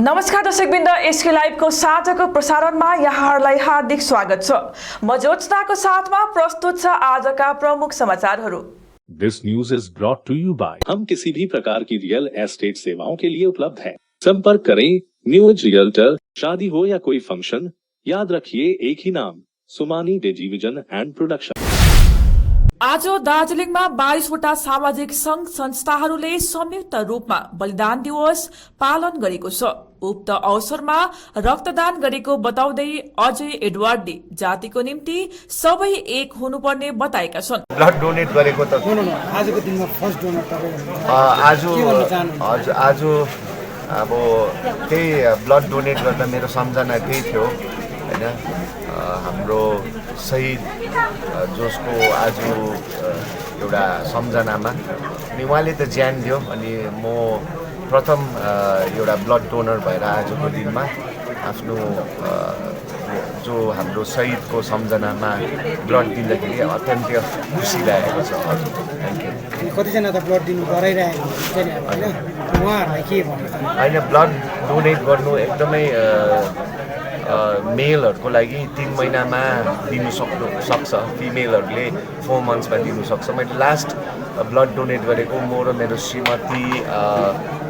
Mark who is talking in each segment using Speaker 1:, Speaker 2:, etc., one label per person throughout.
Speaker 1: नमस्कार दर्शकवृन्द, एसके लाइभको साँझको प्रसारणमा यहाँहरूलाई हार्दिक स्वागत छ। म ज्योत्सनाको साथमा प्रस्तुत छ आजका प्रमुख समाचारहरू।
Speaker 2: This news is brought to you by हम किसी भी प्रकार की रियल एस्टेट सेवाओं के लिए उपलब्ध हैं। संपर्क करें न्यूज रियल्टर। शादी हो या कोई फंक्शन, याद रखिए एक ही नाम, सुमानी डिजिविजन एंड प्रोडक्शन।
Speaker 1: आज दार्जिलिङमा 22वटा सामाजिक संघ संस्थाहरूले संयुक्त रूपमा बलिदान दिवस पालन गरेको छ। उक्त अवसरमा रक्तदान गरेको बताउँदै अजय एडवर्डले जातिको निम्ति सबै एक हुनुपर्ने बताएका छन्।
Speaker 3: ब्लड डोनेट गरेको त
Speaker 4: आजको दिनमा फर्स्ट डोनर तपाईँ
Speaker 3: आज अब त्यही ब्लड डोनेट गर्दा मेरो सम्झना त्यही थियो हैन। हाम्रो शहीद जसको आज एउटा सम्झनामा अनि उहाँले त ज्यान दियो अनि म प्रथम एउटा ब्लड डोनर भएर आजको दिनमा आफ्नो जो हाम्रो शहीदको सम्झनामा ब्लड दिँदाखेरि अत्यन्त खुसी लागेको छ। हजुर, थ्याङ्क यू।
Speaker 4: कतिजना त ब्लड दिनु गराइरहेको हुन्छ नि हैन, उहाँहरूलाई के भन्नु?
Speaker 3: हैन, ब्लड डोनेट गर्नु एकदमै मेलहरूको लागि 3 महिनामा दिनु सक्छ, फिमेलहरूले 4 मन्थ्समा दिनु सक्छ। मैले लास्ट ब्लड डोनेट गरेको म र मेरो श्रीमती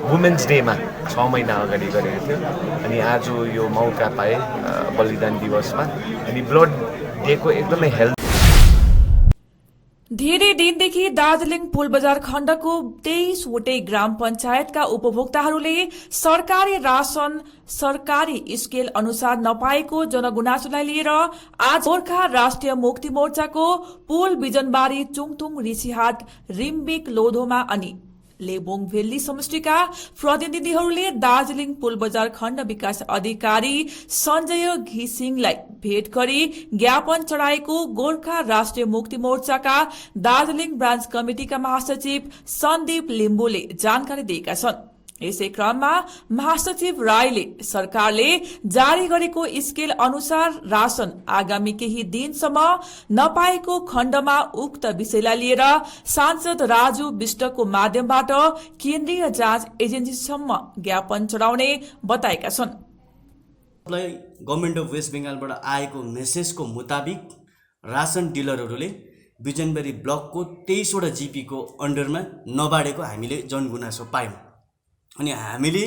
Speaker 3: वुमेन्स डेमा 6 महिना अगाडि गरेको थियो अनि आज यो मौका पाएँ बलिदान दिवसमा अनि ब्लड दिएको एकदमै हेल्थ।
Speaker 1: धेरै दिनदेखि दार्जिलिङ पुलबजार खण्डको 23वटै ग्राम पञ्चायतका उपभोक्ताहरूले सरकारी राशन सरकारी स्केल अनुसार नपाएको जनगुनासोलाई लिएर आज गोर्खा राष्ट्रिय मुक्ति मोर्चाको पुल बिजनबारी, चुङथुङ, ऋषिहाट, रिम्बिक, लोधोमा अनि लेबोङ भेल्ली समष्टिका प्रतिनिधिहरूले दार्जिलिङ पुलबजार खण्ड विकास अधिकारी सञ्जय घिसिङलाई भेट गरी ज्ञापन चढाएको गोर्खा राष्ट्रिय मुक्ति मोर्चाका दार्जिलिङ ब्रान्च कमिटिका महासचिव सन्दीप लिम्बुले जानकारी दिएका छन्। यसै क्रममा महासचिव राईले सरकारले जारी गरेको स्केल अनुसार राशन आगामी केही दिनसम्म नपाएको खण्डमा उक्त विषयलाई लिएर सांसद राजु विष्टको माध्यमबाट केन्द्रीय जाँच एजेन्सीसम्म ज्ञापन चढाउने बताएका छन्।
Speaker 5: गभर्मेन्ट अफ वेस्ट बेङ्गालबाट आएको मेसेजको मुताबिक राशन डिलरहरूले बिजनबेरी ब्लकको 23वटा जिपीको अन्डरमा नबाडेको हामीले जनगुनासो पायौँ अनि हामीले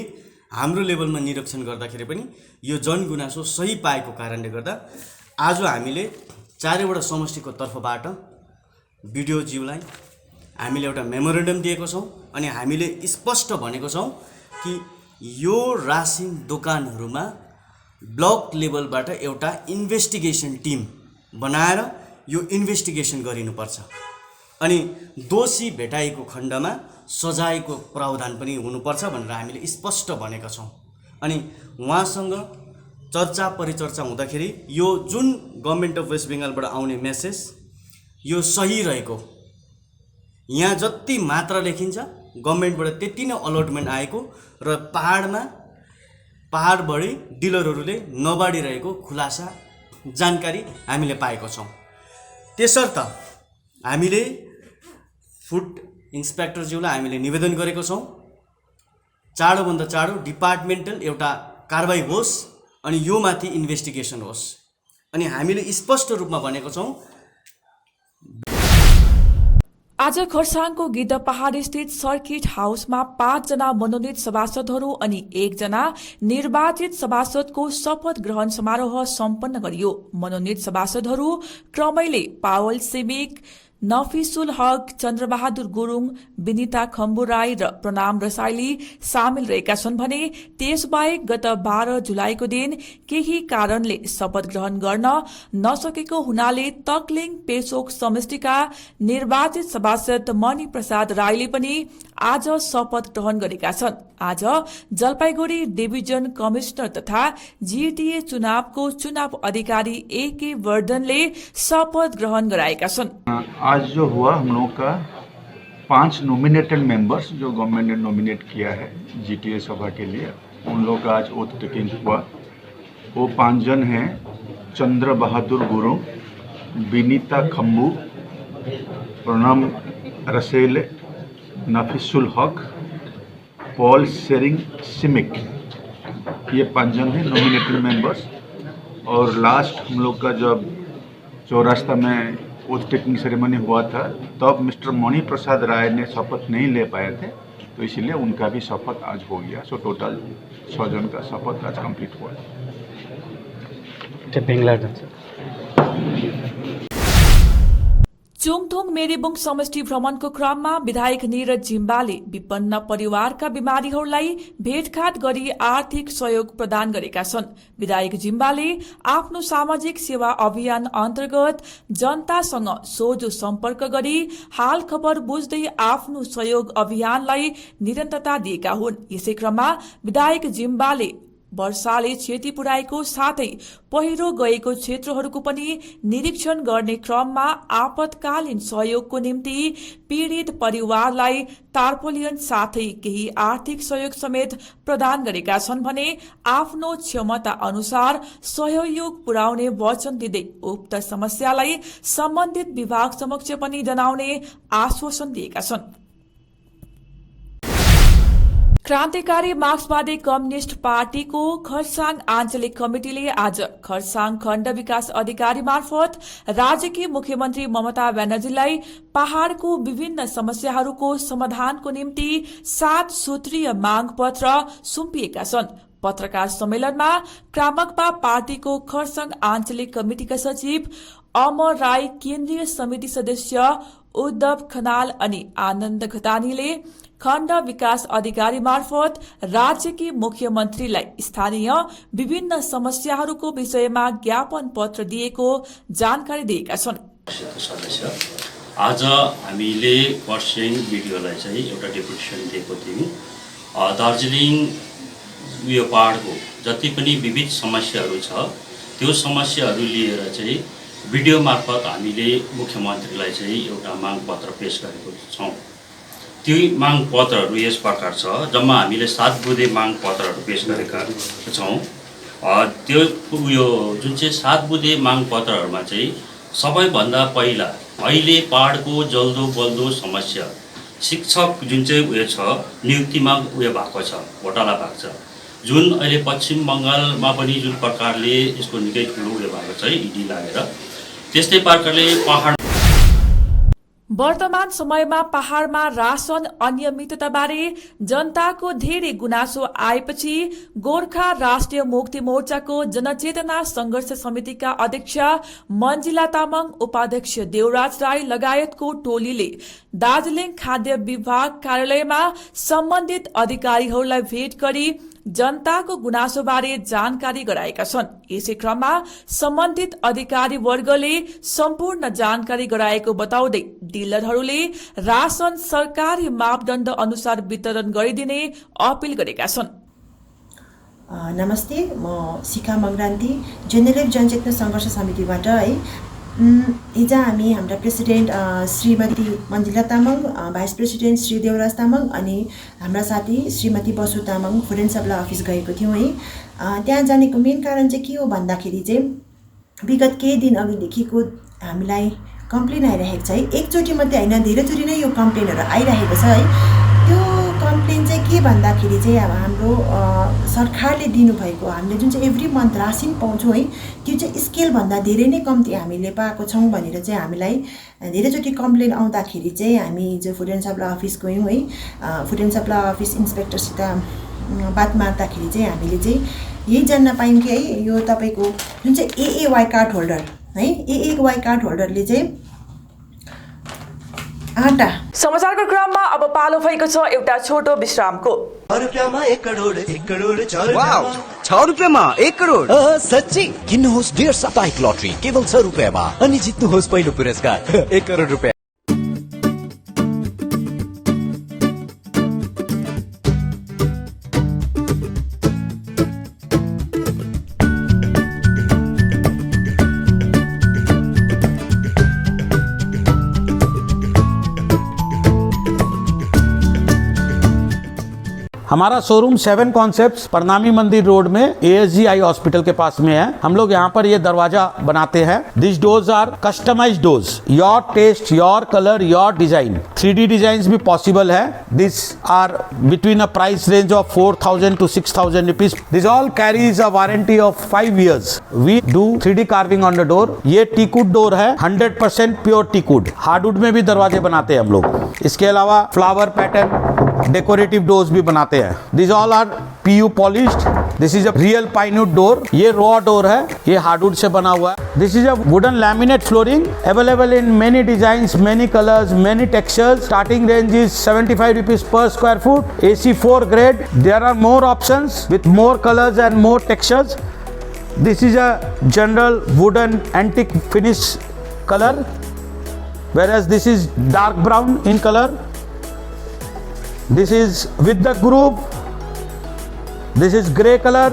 Speaker 5: हाम्रो लेभलमा निरीक्षण गर्दाखेरि पनि यो जनगुनासो सही पाएको कारणले गर्दा आज हामीले 4वटा समष्टिको तर्फबाट बिडिओज्यूलाई हामीले एउटा मेमोरेन्डम दिएको छौँ अनि हामीले स्पष्ट भनेको छौँ कि यो रासिन दोकानहरूमा ब्लक लेभलबाट एउटा इन्भेस्टिगेसन टिम बनाएर यो इन्भेस्टिगेसन गरिनुपर्छ अनि दोषी भेटाइएको खण्डमा सजायको प्रावधान पनि हुनुपर्छ भनेर हामीले स्पष्ट भनेका छौँ। अनि उहाँसँग चर्चा परिचर्चा हुँदाखेरि यो जुन गभर्मेन्ट अफ वेस्ट बेङ्गालबाट आउने मेसेज यो सही रहेको, यहाँ जति मात्रा लेखिन्छ गभर्मेन्टबाट त्यति नै अलटमेन्ट आएको र पहाडबढी डिलरहरूले नबाडिरहेको खुलासा जानकारी हामीले पाएको छौँ। त्यसर्थ हामीले फुड इन्सपेक्टरज्यूलाई हामीले निवेदन गरेको छौँ चाँडोभन्दा चाँडो डिपार्टमेन्टल एउटा कारबाही होस् अनि यो माथि इन्भेस्टिगेसन होस् अनि हामीले स्पष्ट रूपमा भनेको छौँ।
Speaker 1: आज खरसाङको गिद्ध पहाड स्थित सर्किट हाउसमा 5 जना मनोनित सभासदहरू अनि 1 जना निर्वाचित सभासदको शपथ ग्रहण समारोह सम्पन्न गरियो। मनोनित सभासदहरू क्रमैले पावल सिमिक, नफिसुल हक, चन्द्रबहादुर गुरुङ, विनिता खम्बु राई र प्रणाम रसाइली सामेल रहेका छन् भने त्यसबाहेक गत 12 जुलाईको दिन केही कारणले शपथ ग्रहण गर्न नसकेको हुनाले तकलिङ पेसोक समष्टिका निर्वाचित सभासद मणि प्रसाद राईले पनि आज शपथ ग्रहण गरेका छन्। आज जलपाइगुडी डिभिजन कमिश्नर तथा जीटीए चुनावको चुनाव अधिकारी एके वर्धनले शपथ ग्रहण गराएका छन्।
Speaker 6: आज जो हुआ हम लोग का 5 नॉमिनेटेड मेंबर्स जो गवर्नमेंट ने नॉमिनेट किया है जीटीए सभा के लिए, उन लोग का आज ओथ टेकिंग हुआ। वो 5 जन हैं चंद्र बहादुर गुरुङ, विनीता खम्बू, प्रणाम रसेले, नफिसुल हक, पॉल सेरिंग सिमिक ये 5 जन हैं नॉमिनेटेड मेंबर्स। और लास्ट हम लोग का जब चौरास्ता में ओथ टेकिंग सेरेमनी हुआ था तब मिस्टर मणि प्रसाद राय ने शपथ नहीं ले पाए थे, तो इसलिए उनका भी शपथ आज हो गया। सो टोटल 6 जन का शपथ आज कंप्लीट हुआ।
Speaker 1: चुङथुङ मेरीबुङ समष्टि भ्रमणको क्रममा विधायक नीरज जिम्बाले विपन्न परिवारका बिमारीहरूलाई भेटघाट गरी आर्थिक सहयोग प्रदान गरेका छन्। विधायक जिम्बाले आफ्नो सामाजिक सेवा अभियान अन्तर्गत जनतासँग सोझो सम्पर्क गरी हाल खबर बुझ्दै आफ्नो सहयोग अभियानलाई निरन्तरता दिएका हुन्। यसै क्रममा विधायक जिम्बाले वर्षाले क्षति पुर्याएको साथै पहिरो गएको क्षेत्रहरूको पनि निरीक्षण गर्ने क्रममा आपतकालीन सहयोगको निम्ति पीड़ित परिवारलाई तार्पोलियन साथै केही आर्थिक सहयोग समेत प्रदान गरेका छन् भने आफ्नो क्षमता अनुसार सहयोग पुर्याउने वचन दिँदै उक्त समस्यालाई सम्बन्धित विभाग समक्ष पनि जनाउने आश्वासन दिएका छन्। क्रान्तिकारी मार्क्सवादी कम्युनिष्ट पार्टीको खरसाङ आञ्चलिक कमिटिले आज खरसाङ खण्ड विकास अधिकारी मार्फत राज्यकी मुख्यमन्त्री ममता ब्यानर्जीलाई पहाड़को विभिन्न समस्याहरूको समाधानको निम्ति 7 सूत्रीय माग पत्र सुम्पिएका छन्। पत्रकार सम्मेलनमा क्रामकपा पार्टीको खरसाङ आञ्चलिक कमिटिका सचिव अमर राई, केन्द्रीय समिति सदस्य उद्धव खनाल अनि आनन्द घतानीले खण्ड विकास अधिकारी मार्फत राज्यकी मुख्यमन्त्रीलाई स्थानीय विभिन्न समस्याहरूको विषयमा ज्ञापन पत्र दिएको जानकारी दिएका छन्।
Speaker 7: सदस्य आज हामीले खरसाङ बिडिओलाई चाहिँ एउटा डेपुटेसन दिएको थियौँ। दार्जिलिङ यो पहाडको जति पनि विविध समस्याहरू छ त्यो समस्याहरू लिएर चाहिँ बिडिओ मार्फत हामीले मुख्यमन्त्रीलाई चाहिँ एउटा माग पत्र पेश गरेको छौँ। त्यो माग पत्रहरू यस प्रकार छ, जम्मा हामीले 7 बुँदे माग पत्रहरू पेश गरेका छौँ। त्यो यो जुन चाहिँ 7 बुँदे माग पत्रहरूमा चाहिँ सबैभन्दा पहिला अहिले पहाडको जल्दो बल्दो समस्या शिक्षक जुन चाहिँ उयो छ नियुक्तिमा उयो भएको छ, घोटाला भएको छ, जुन अहिले पश्चिम बङ्गालमा पनि जुन प्रकारले यसको निकै ठुलो उयो भएको छ इडी लागेर, त्यस्तै प्रकारले पहाड
Speaker 1: वर्तमान समयमा पहाड़मा राशन अनियमितताबारे जनताको धेरै गुनासो आएपछि गोर्खा राष्ट्रिय मुक्ति मोर्चाको जनचेतना संघर्ष समितिका अध्यक्ष मन्जिला तामाङ, उपाध्यक्ष देवराज राई लगायतको टोलीले दार्जिलिङ खाद्य विभाग कार्यालयमा सम्बन्धित अधिकारीहरूलाई भेट गरी जनताको गुनासोबारे जानकारी गराएका छन्। यसै क्रममा सम्बन्धित अधिकारी वर्गले सम्पूर्ण जानकारी गराएको बताउँदै डिलरहरूले राशन सरकारी मापदण्ड अनुसार वितरण गरिदिने अपील गरेका छन्।
Speaker 8: नमस्ते, म शिखा मङ्ग्रान्ती जेनेरेल जनचेतना सङ्घर्ष समितिबाट है। हिजो हामी हाम्रा प्रेसिडेन्ट श्रीमती मन्जिला तामाङ, भाइस प्रेसिडेन्ट श्री देवराज तामाङ अनि हाम्रा साथी श्रीमती Basu Tamang food and supply office गएको थियौँ है। त्यहाँ जानेको मेन कारण चाहिँ के हो भन्दाखेरि चाहिँ विगत केही दिन अघिदेखिको हामीलाई कम्प्लेन आइरहेको छ है। एकचोटि मात्रै होइन, धेरैचोटि नै यो कम्प्लेनहरू आइरहेको छ है। त्यो कम्प्लेन चाहिँ के भन्दाखेरि चाहिँ अब हाम्रो सरकारले दिनुभएको हामीले जुन चाहिँ एभ्री मन्थ रासिन पाउँछौँ है, त्यो चाहिँ स्केलभन्दा धेरै नै कम्ती हामीले पाएको छौँ भनेर चाहिँ हामीलाई धेरैचोटि कम्प्लेन आउँदाखेरि चाहिँ हामी हिजो फुड एन्ड सप्लाई अफिस गयौँ है। फुड एन्ड सप्लाई अफिस इन्सपेक्टरसित बात मार्दाखेरि चाहिँ हामीले चाहिँ यही जान्न पायौँ कि है यो तपाईँको जुन चाहिँ एएवाई कार्ड होल्डर है, एएवाई कार्ड होल्डरले चाहिँ आटा।
Speaker 1: समाचारको क्रममा अब पालो भएको छ एउटा छोटो विश्रामको।
Speaker 9: 6 रुपैयाँमा 1 करोड 1 करोड 6
Speaker 10: वाउ, 6 रुपैयाँमा 1 करोड
Speaker 9: सच्ची किन्नुहोस् डेढ साप्ताहिक लटरी केवल 6 रुपैयाँमा अनि जित्नुहोस् पहिलो पुरस्कार 1 करोड रुपैयाँ।
Speaker 11: हमारा शोरूम 7 कॉन्सेप्ट्स प्रणामी मंदिर रोड में ASG आई हॉस्पिटल के पास में है। हम लोग यहाँ पर ये दरवाजा बनाते हैं। This doors are customized doors, your taste, your colour, your design. 3D design भी पॉसिबल है। This are between a price range of 4,000 to 6,000 rupees. This all carries a warranty of 5 years। We do 3D carving on the door. ये teakwood door है, 100% pure teakwood. Hardwood में भी दरवाजे बनाते हैं हम लोग। इसके अलावा फ्लावर पैटर्न, डेकोरेटिव डोर्स भी बनाते हैं। This all are PU polished. This is a real pinewood door. ये रॉ डोर है, ये हार्डवुड से बना हुआ है। This is a wooden laminate flooring available in many designs, many colours, many textures. Starting range is 75 rupees per square foot। AC4 grade। There are more options with more colors and more textures। This is a general wooden antique finish color, whereas this is dark brown in color. This is with the groove. This is grey color.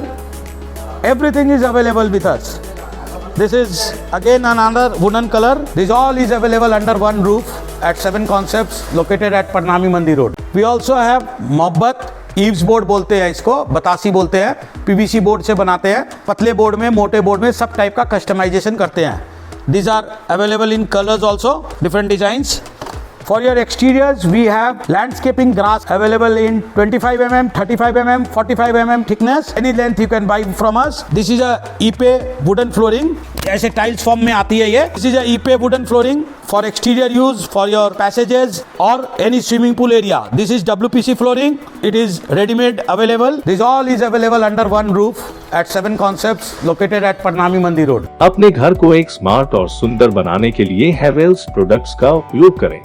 Speaker 11: Everything is available with us. This is again another wooden color. This all is available under one roof at 7 Concepts located at Parnami Mandir Road. We also have मोहब्बत eaves board बोलते हैं इसको, बतासी बोलते हैं। PVC board से बनाते हैं। पतले board में, मोटे बोर्ड में सब टाइप का कस्टमाइजेशन करते हैं। These are available in colors also, different designs. For your exteriors, we have landscaping grass available in 25 mm, 35 mm, 45 mm thickness. Any length you can buy from us. This is a Ipe wooden flooring. ऐसे tiles form में आती है ये। This is a Ipe wooden flooring for exterior use, for your passages or any swimming pool area. This is WPC flooring. It is ready-made available. This all is available under one roof at 7 Concepts located at Parnami Mandir Road.
Speaker 2: अपने घर को एक smart और सुंदर बनाने के लिए Havells products का उपयोग करें।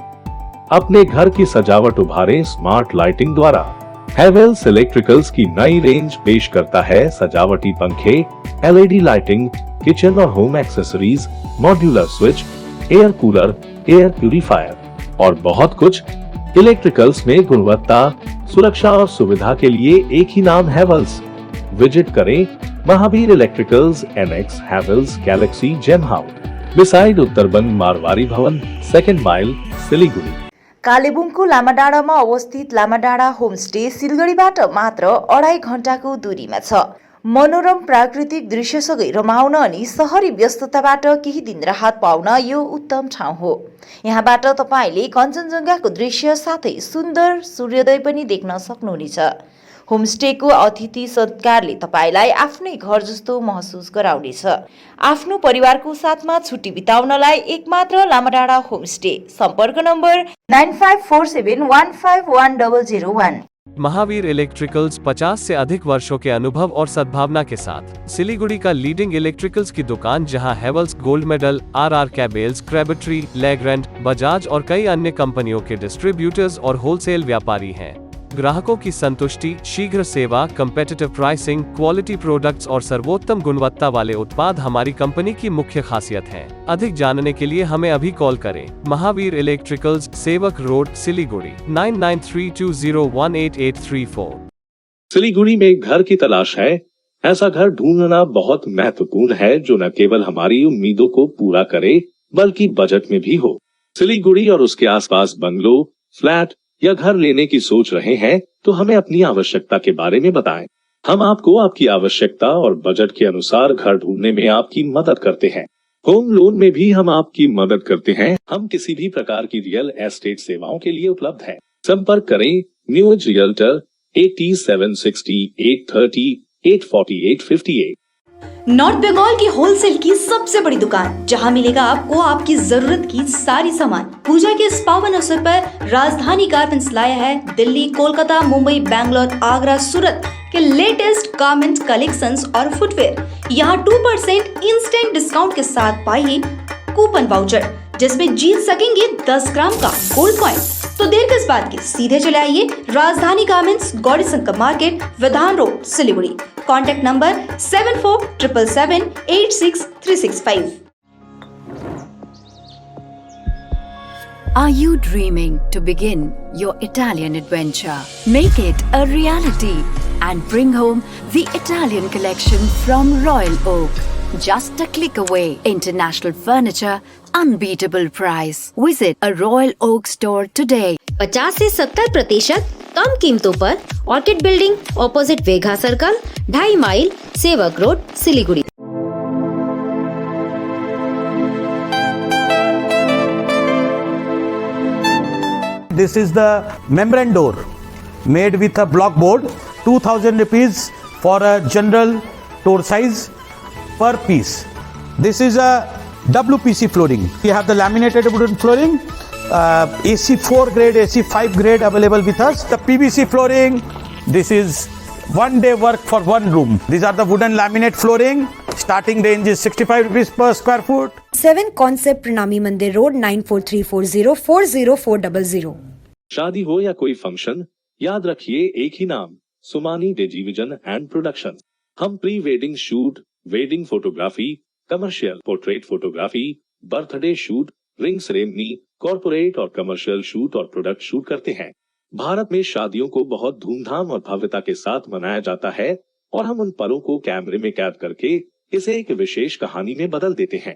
Speaker 2: अपने घर की सजावट उभारें स्मार्ट लाइटिंग द्वारा। हेवेल्स इलेक्ट्रिकल्स की नई रेंज पेश करता है सजावटी पंखे, LED लाइटिंग, किचन और home accessories, modular switch, air cooler, air purifier और बहुत कुछ। इलेक्ट्रिकल्स में गुणवत्ता, सुरक्षा और सुविधा के लिए एक ही नाम हेवेल्स। विजिट करें Mahavir electricals, NX Havells galaxy gem house, beside Uttarban Marwari Bhawan, 2nd mile, Siliguri.
Speaker 12: कालेबुङको लामाडाँडामा अवस्थित लामाडाँडा होमस्टे सिलगढीबाट मात्र 2.5 घण्टाको दूरीमा छ। मनोरम प्राकृतिक दृश्यसँगै रमाउन अनि शहरी व्यस्तताबाट केही दिन राहत पाउन यो उत्तम ठाउँ हो। यहाँबाट तपाईले कञ्चनजङ्घाको दृश्य साथै सुन्दर सूर्योदय पनि देख्न सक्नुहुनेछ। होमस्टेको अतिथि सत्कारले तपाईलाई आफ्नै घर जस्तो महसुस गराउनेछ। आफ्नो परिवारको साथमा छुट्टी बिताउनलाई एकमात्र लामाडाँडा होमस्टे। सम्पर्क नम्बर 9547151001।
Speaker 13: महावीर इलेक्ट्रिकल्स 50 से अधिक वर्षों के अनुभव और सद्भावना के साथ सिलीगुड़ी का लीडिंग इलेक्ट्रिकल्स की दुकान, जहां Havells gold medal, RR cables, Crabtree, Legrand, Bajaj और कई अन्य कंपनियों के डिस्ट्रीब्यूटर्स और होलसेल व्यापारी हैं। ग्राहकों की संतुष्टि, शीघ्र सेवा, कम्पेटिटिव प्राइसिंग, क्वालिटी प्रोडक्ट्स और सर्वोत्तम गुणवत्ता वाले उत्पाद हमारी कंपनी की मुख्य खासियत हैं। अधिक जानने के लिए हमें अभी कॉल करें। महावीर इलेक्ट्रिकल्स, सेवक रोड, सिलीगुड़ी, 9932018834।
Speaker 2: सिलीगुड़ी में एक घर की तलाश है? ऐसा घर ढूंढना बहुत महत्वपूर्ण है जो न केवल हमारी उम्मीदों को पूरा करे बल्कि बजट में भी हो। सिलीगुड़ी और उसके आसपास बंगलो, फ्लैट या घर लेने की सोच रहे हैं तो हमें अपनी आवश्यकता के बारे में बताएं। हम आपको आपकी आवश्यकता और बजट के अनुसार घर ढूंढने में आपकी मदद करते हैं। होम लोन में भी हम आपकी मदद करते हैं। हम किसी भी प्रकार की रियल एस्टेट सेवाओं के लिए उपलब्ध हैं। संपर्क करें new age realtor 8760 830 84858।
Speaker 14: North Bengal की होलसेल की सबसे बड़ी दुकान, जहां मिलेगा आपको आपकी जरूरत की सारी सामान। पूजा के इस पावन अवसर पर राजधानी गारमेंट्स लाया है दिल्ली, कोलकाता, मुंबई, बैंगलोर, आगरा, सूरत के लेटेस्ट गारमेंट कलेक्शंस और फुटवेयर। यहाँ 2% इंस्टेंट डिस्काउंट के साथ पाइए कूपन वाउचर, जिसमें जीत सकेंगे 10 ग्राम का गोल्ड कॉइन। तो देर किस बात की, सीधे चले आइए राजधानी गारमेंट्स, गौरी शंकर मार्केट, विधान road, Siliguri. Contact number 7477786365।
Speaker 15: Are you dreaming to begin your Italian adventure? Make it a reality and bring home the Italian collection from Royal Oak. Just a click away. International furniture, unbeatable price. Visit a Royal Oak store today.
Speaker 14: 50 से 70% कम कीमतों पर orchid building, opposite वेघा circle, 2.5 mile, Sevoke road, Siliguri.
Speaker 11: This is the membrane door made with a block board, 2000 rupees for a general door size per piece. This is a WPC flooring. We have the laminated wooden flooring, AC4 grade, AC5 grade available with us. The PVC flooring, this is 1 day work for 1 room. These are the wooden laminate flooring. Starting range is 65 rupees per square foot.
Speaker 16: 7 Concept Pranami Mandir Road 9434040400.
Speaker 2: शादी हो या कोई function, याद रखिए एक ही नाम, Sumani डिजीविजन and production. हम pre wedding shoot, wedding photography, commercial portrait photography, birthday shoot, ring ceremony, corporate और commercial shoot और प्रोडक्ट शूट करते हैं। भारत में शादियों को बहुत धूमधाम और भव्यता के साथ मनाया जाता है और हम उन पलों को कैमरे में कैद करके इसे एक विशेष कहानी में बदल देते हैं।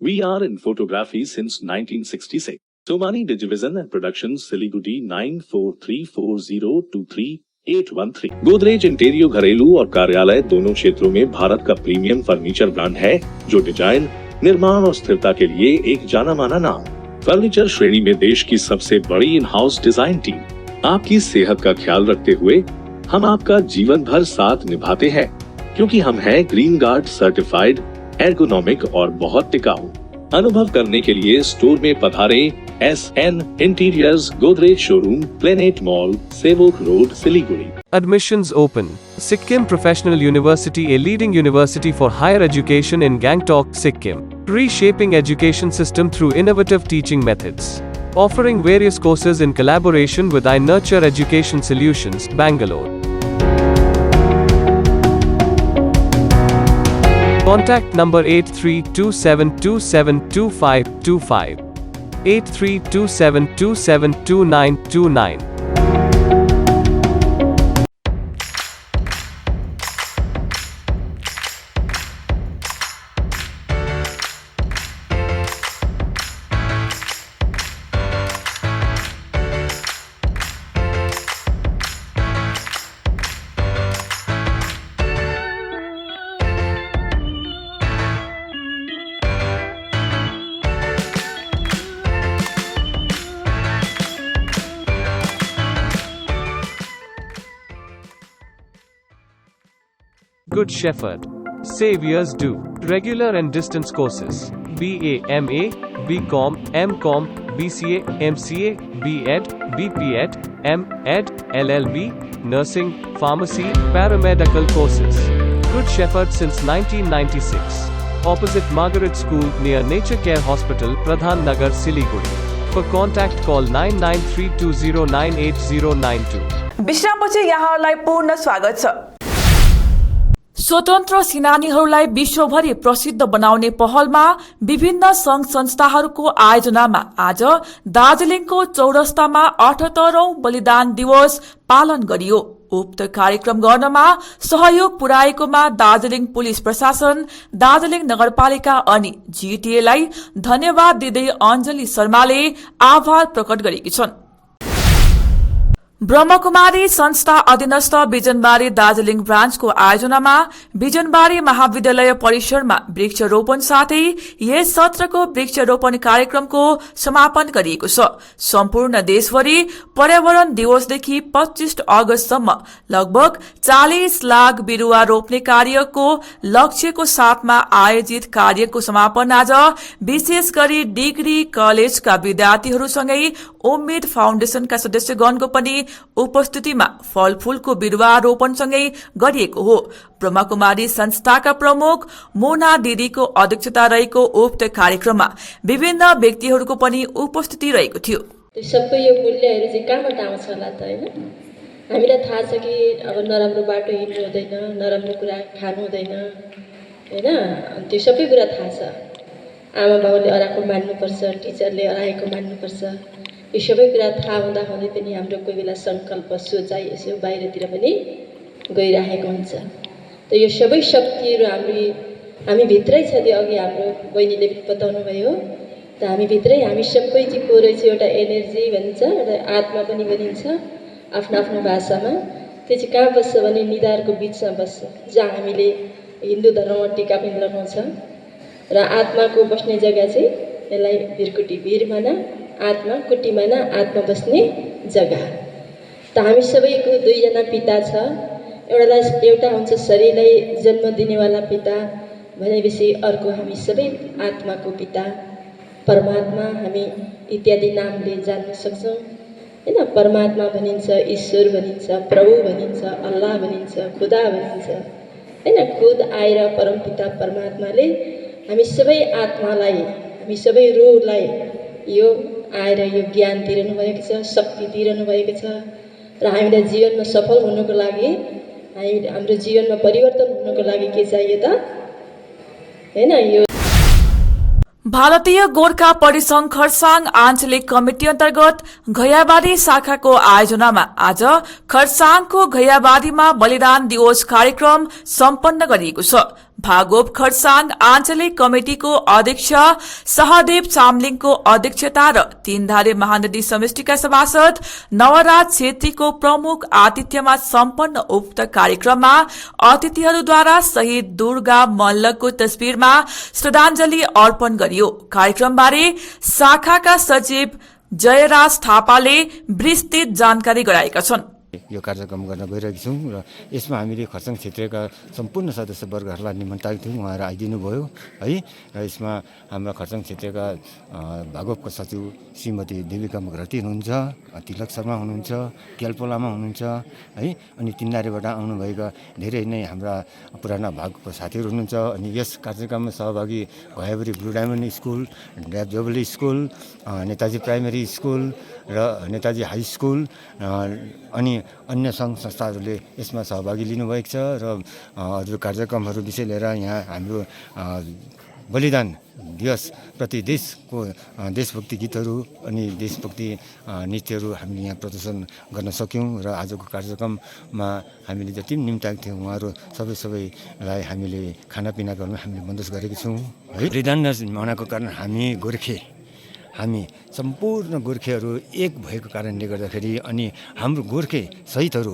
Speaker 2: We are in photography since 1966. Somani Digivision and Productions, Siliguri 9434023813। Godrej इंटीरियो घरेलू और कार्यालय दोनों क्षेत्रों में भारत का प्रीमियम फर्नीचर ब्रांड है, जो डिजाइन, निर्माण और स्थिरता के लिए एक जाना माना नाम। फर्नीचर श्रेणी में देश की सबसे बड़ी इन हाउस डिजाइन टीम। आपकी सेहत का ख्याल रखते हुए हम आपका जीवन भर साथ निभाते हैं, क्योंकि हम हैं ग्रीन गार्ड सर्टिफाइड, एर्गोनॉमिक और बहुत टिकाऊ। अनुभव करने के लिए स्टोर में पधारें। SN interiors, Godrej showroom, planet mall, Sevoke road, Siliguri.
Speaker 13: Admissions open. Sikkim Professional University, a leading university for higher education in Gangtok, Sikkim. Reshaping education system through innovative teaching methods. Offering various courses in collaboration with iNurture Education Solutions, Bangalore. Contact number 8327272525, 8327272929. Good Shepherd. Saviors do. Regular and distance courses. BA, MA, BCom, MCom, BCA, MCA, BEd, BPEd, MEd, LLB, nursing, pharmacy, paramedical courses. Good Shepherd since 1996. Opposite Margaret School near Nature Care Hospital, Pradhan Nagar, Siliguri. For contact call 9932098092.
Speaker 1: विश्रामपछि यहाँलाई पूर्ण स्वागत छ। स्वतन्त्र सेनानीहरूलाई विश्वभरि प्रसिद्ध बनाउने पहलमा विभिन्न संघ संस्थाहरूको आयोजनामा आज दार्जीलिङको चौरस्तामा 78औं बलिदान दिवस पालन गरियो। उक्त कार्यक्रम गर्नमा सहयोग पुर्याएकोमा दार्जीलिङ पुलिस प्रशासन, दार्जीलिङ नगरपालिका अनि जीटीएलाई धन्यवाद दिँदै अञ्जली शर्माले आभार प्रकट गरेकी छन्। ब्रह्मकुमारी संस्था अधीनस्थ बिजनबारी दार्जीलिङ ब्रान्चको आयोजनामा बिजनबारी महाविद्यालय परिसरमा वृक्षरोपण साथै यस सत्रको वृक्षरोपण कार्यक्रमको समापन गरिएको छ। सम्पूर्ण देशभरि पर्यावरण दिवसदेखि 25 अगस्तसम्म लगभग 40 लाख बिरूवा रोप्ने कार्यको लक्ष्यको साथमा आयोजित कार्यको समापन आज विशेष गरी डिग्री कलेजका विद्यार्थीहरूसँगै उम्मेद फाउन्डेशनका सदस्यगणको पनि उपस्थितिमा फलफूलको बिरूवा रोपणसँगै गरिएको हो। ब्रह्मकुमारी संस्थाका प्रमुख मोना दिदीको अध्यक्षता रहेको उक्त कार्यक्रममा विभिन्न व्यक्तिहरूको पनि उपस्थिति रहेको थियो।
Speaker 17: सबै यो मूल्यहरू चाहिँ कहाँबाट आउँछ होला त हैन? हामीलाई थाहा छ कि अब नराम्रो बाटो हिँड्नु हुँदैन, नराम्रो कुरा खानु हुँदैन हैन? त्यो सबै कुरा थाहा छ। आमा बाउले अराएको मान्नुपर्छ, टिचरले अराएको मान्नुपर्छ। यो सबै कुरा थाहा हुँदा हुँदै पनि हाम्रो कोही बेला संकल्प सोचाइ यसो बाहिरतिर पनि गइरहेको हुन्छ। त यो सबै शक्तिहरू हामी भित्रै छ। त्यो अघि हाम्रो बहिनीले बताउनु भयो त हामीभित्रै हामी सबै चाहिँ को रहेछ एउटा एनर्जी भनिन्छ, एउटा आत्मा पनि भनिन्छ आफ्नो आफ्नो भाषामा। त्यो चाहिँ कहाँ बस्छ भने निधारको बिचमा बस्छ, जहाँ हामीले हिन्दू धर्ममा टीका पनि लगाउँछ। र आत्माको बस्ने जग्गा चाहिँ यसलाई भिरकुटी, भिर माना आत्मा, कुटी माना आत्मा बस्ने जग्गा। त हामी सबैको दुईजना पिता छ। एउटा हुन्छ शरीरलाई जन्म दिनेवाला पिता भनेपछि अर्को हामी सबै आत्माको पिता परमात्मा हामी इत्यादि नामले जान्न सक्छौँ हैन। परमात्मा भनिन्छ, ईश्वर भनिन्छ, प्रभु भनिन्छ, अल्लाह भनिन्छ, खुदा भनिन्छ हैन। खुद आएर परमपिता परमात्माले हामी सबै आत्मालाई, हामी सबै रूहलाई यो आएर यो ज्ञान दिइरहनु भएको छ, शक्ति दिइरहनु भएको छ। र हामीलाई जीवनमा सफल हुनुको लागि, हाम्रो जीवनमा परिवर्तन हुनुको लागि के चाहियो त हैन। यो
Speaker 1: भारतीय गोर्खा परिसंघ खरसाङ आञ्चलिक कमिटी अन्तर्गत घैयाबारी शाखाको आयोजनामा आज खरसाङको घैयाबारीमा बलिदान दिवस कार्यक्रम सम्पन्न गरिएको छ। भागोप खरसाङ आञ्चलिक कमिटिको अध्यक्ष सहदेव चामलिङको अध्यक्षता र तीनधारे महानदी समष्टिका सभासद नवराज छेत्रीको प्रमुख आतिथ्यमा सम्पन्न उक्त कार्यक्रममा अतिथिहरूद्वारा शहीद दुर्गा मल्लको तस्बिरमा श्रद्धाञ्जली अर्पण गरियो। कार्यक्रमबारे शाखाका सचिव जयराज थापाले विस्तृत जानकारी गराएका छन्।
Speaker 18: यो कार्यक्रम गर्न गइरहेका छौँ र यसमा हामीले खरसाङ क्षेत्रका सम्पूर्ण सदस्यवर्गहरूलाई निमन्त्रित थियौँ, उहाँहरू आइदिनु भयो है। र यसमा हाम्रा खरसाङ क्षेत्रका भागवतका सचिव श्रीमती देविका मुखर्ती हुनुहुन्छ, तिलक शर्मा हुनुहुन्छ, क्याल्पो लामा हुनुहुन्छ है। अनि तीनधारेबाट आउनुभएका धेरै नै हाम्रा पुराना भागको साथीहरू हुनुहुन्छ। अनि यस कार्यक्रममा सहभागी घैयाबारी ब्लू डायमन्ड स्कुल, ड्याब jubilee school, Netaji primary school र नेताजी हाई स्कुल अनि अन्य सङ्घ संस्थाहरूले यसमा सहभागी लिनुभएको छ। र अरू कार्यक्रमहरू विषय लिएर यहाँ हाम्रो बलिदान दिवस प्रति देशको देशभक्ति गीतहरू अनि देशभक्ति नृत्यहरू हामीले यहाँ प्रदर्शन गर्न सक्यौँ। र आजको कार्यक्रममा हामीले जति पनि निम्ताएको थियौँ उहाँहरू सबैलाई हामीले खानापिना गर्न हामीले बन्दोबस्त गरेको छौँ है। बलिदान मनाएको कारण हामी सम्पूर्ण गोर्खेहरू एक भएको कारणले गर्दाखेरि अनि हाम्रो गोर्खे शहीदहरू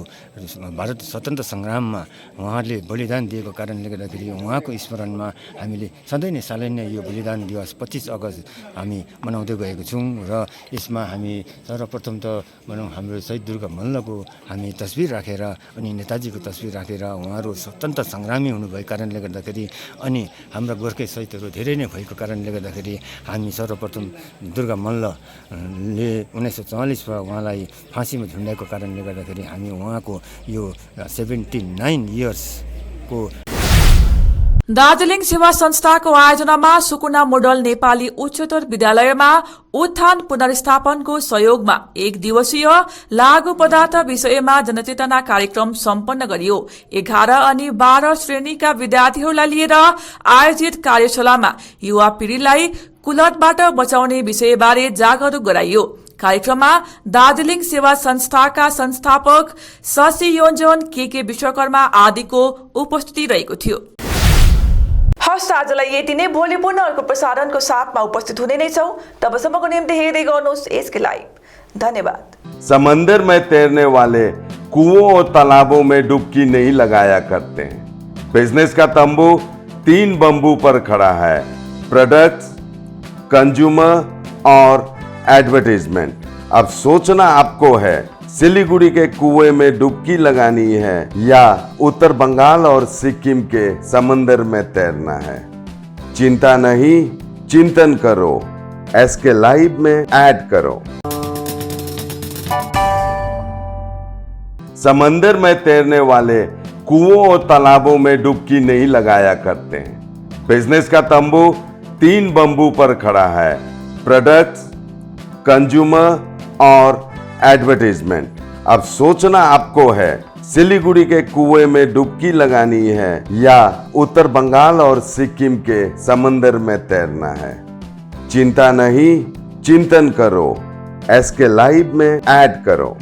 Speaker 18: भारत स्वतन्त्र सङ्ग्राममा उहाँहरूले बलिदान दिएको कारणले गर्दाखेरि उहाँको स्मरणमा हामीले सधैँ नै सालै नै यो बलिदान दिवस 25 अगस्त हामी मनाउँदै गएको छौँ। र यसमा हामी सर्वप्रथम त भनौँ हाम्रो शहीद दुर्गा मल्लको हामी तस्बिर राखेर अनि नेताजीको तस्बिर राखेर उहाँहरू स्वतन्त्र सङ्ग्रामी हुनुभएको कारणले गर्दाखेरि अनि हाम्रा गोर्खे शहीदहरू धेरै नै भएको कारणले गर्दाखेरि हामी सर्वप्रथम दुर्गा मल्लले 1944मा उहाँलाई फाँसीमा झुन्डाएको कारणले गर्दाखेरि हामी उहाँको यो 79 इयर्सको
Speaker 1: दार्जीलिङ सेवा संस्थाको आयोजनामा सुकुना मोडल नेपाली उच्चतर विद्यालयमा उत्थान पुनर्स्थापनको सहयोगमा एक दिवसीय लागू पदार्थ विषयमा जनचेतना कार्यक्रम सम्पन्न गरियो। 11 अनि 12 श्रेणीका विद्यार्थीहरूलाई लिएर आयोजित कार्यशालामा युवा पीढ़ीलाई कुलतबाट बचाउने विषयबारे जागरूक गराइयो। कार्यक्रममा दार्जीलिङ सेवा संस्थाका संस्थापक शशि योन्जन, के विश्वकर्मा आदिको उपस्थिति रहेको थियो। हस्, आजलाई यति नै। भोलि पुनः अर्को प्रसारणको साथमा उपस्थित हुने नै छौं। तबसम्मको निम्ति हेर्दै गर्नुहोस् एसके लाइभ। धन्यवाद।
Speaker 19: समंदर में तैरने वाले कुओं और तालाबों में डुबकी नहीं लगाया करते हैं। बिजनेस का तंबू 3 बंबू पर खड़ा है: प्रोडक्ट्स, कंज्यूमर और एडवर्टाइजमेंट। अब सोचना आपको है सिलीगुड़ी के कुएं में डुबकी लगानी है या उत्तर बंगाल और सिक्किम के समंदर में तैरना है। चिंता नहीं, चिंतन करो, एसके लाइव में ऐड करो। समंदर में तैरने वाले कुओं और तालाबों में डुबकी नहीं लगाया करते हैं। बिजनेस का तंबू 3 बंबू पर खड़ा है: प्रोडक्ट्स, कंज्यूमर और एडवर्टाइजमेंट। अब सोचना आपको है सिलीगुड़ी के कुएं में डुबकी लगानी है या उत्तर बंगाल और सिक्किम के समंदर में तैरना है। चिंता नहीं, चिंतन करो, एसके लाइव में ऐड करो।